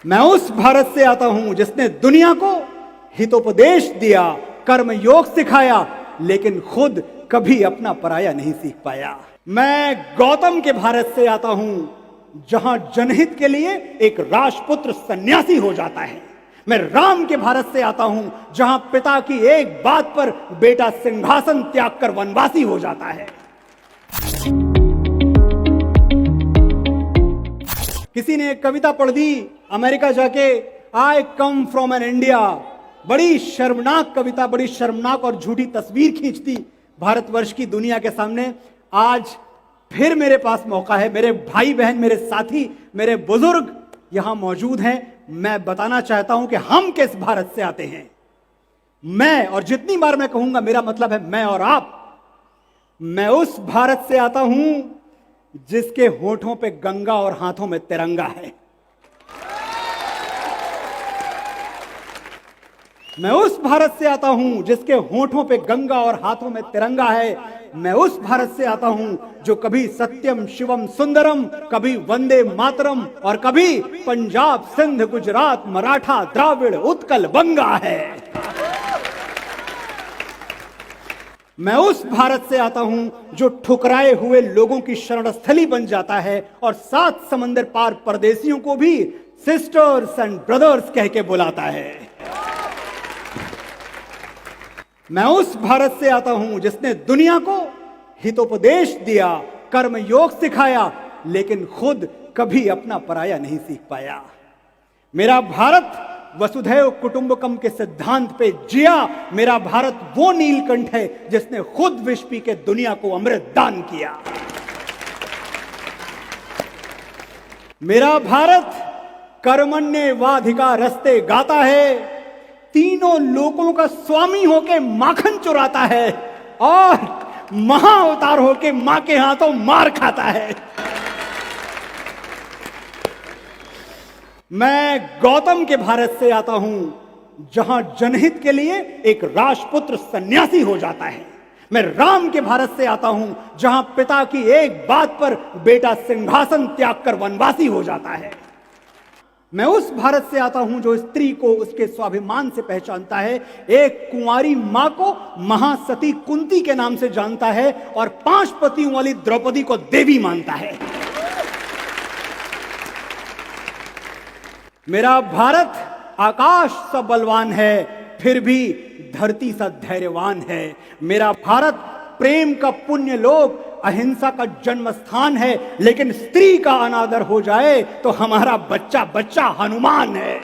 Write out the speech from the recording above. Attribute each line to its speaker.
Speaker 1: मैं उस भारत से आता हूं जिसने दुनिया को हितोपदेश दिया, कर्म योग सिखाया, लेकिन खुद कभी अपना पराया नहीं सीख पाया। मैं गौतम के भारत से आता हूं जहां जनहित के लिए एक राजपुत्र सन्यासी हो जाता है। मैं राम के भारत से आता हूं जहां पिता की एक बात पर बेटा सिंहासन त्याग कर वनवासी हो जाता है। किसी ने एक कविता पढ़ दी अमेरिका जाके, आई कम फ्रॉम एन इंडिया। बड़ी शर्मनाक कविता, बड़ी शर्मनाक और झूठी तस्वीर खींच दी भारतवर्ष की दुनिया के सामने। आज फिर मेरे पास मौका है, मेरे भाई बहन, मेरे साथी, मेरे बुजुर्ग यहां मौजूद हैं। मैं बताना चाहता हूं कि हम किस भारत से आते हैं। मैं, और जितनी बार मैं कहूंगा मेरा मतलब है मैं और आप, मैं उस भारत से आता हूं जिसके होठों पे गंगा और हाथों में तिरंगा है। मैं उस भारत से आता हूं जिसके होठों पे गंगा और हाथों में तिरंगा है। मैं उस भारत से आता हूं जो कभी सत्यम शिवम सुंदरम, कभी वंदे मातरम और कभी पंजाब सिंध गुजरात मराठा द्राविड़ उत्कल बंगा है। मैं उस भारत से आता हूं जो ठुकराए हुए लोगों की शरणस्थली बन जाता है और 7 समंदर पार परदेशियों को भी सिस्टर्स एंड ब्रदर्स कह के बुलाता है। मैं उस भारत से आता हूं जिसने दुनिया को हितोपदेश दिया, कर्म योग सिखाया, लेकिन खुद कभी अपना पराया नहीं सीख पाया। मेरा भारत वसुधैव कुटुंबकम के सिद्धांत पे जिया। मेरा भारत वो नीलकंठ है जिसने खुद विष पी के दुनिया को अमृत दान किया। मेरा भारत कर्मण्येवाधिकारस्ते गाता है, तीनों लोगों का स्वामी होके माखन चुराता है और महाअवतार होके मां के हाथों मार खाता है। मैं गौतम के भारत से आता हूं जहां जनहित के लिए एक राजपुत्र सन्यासी हो जाता है। मैं राम के भारत से आता हूं जहां पिता की एक बात पर बेटा सिंहासन त्याग कर वनवासी हो जाता है। मैं उस भारत से आता हूं जो स्त्री को उसके स्वाभिमान से पहचानता है, एक कुंवारी मां को महासती कुंती के नाम से जानता है और 5 पतियों वाली द्रौपदी को देवी मानता है। मेरा भारत आकाश सा बलवान है, फिर भी धरती सा धैर्यवान है। मेरा भारत प्रेम का पुण्य लोक, अहिंसा का जन्म स्थान है, लेकिन स्त्री का अनादर हो जाए तो हमारा बच्चा बच्चा हनुमान है।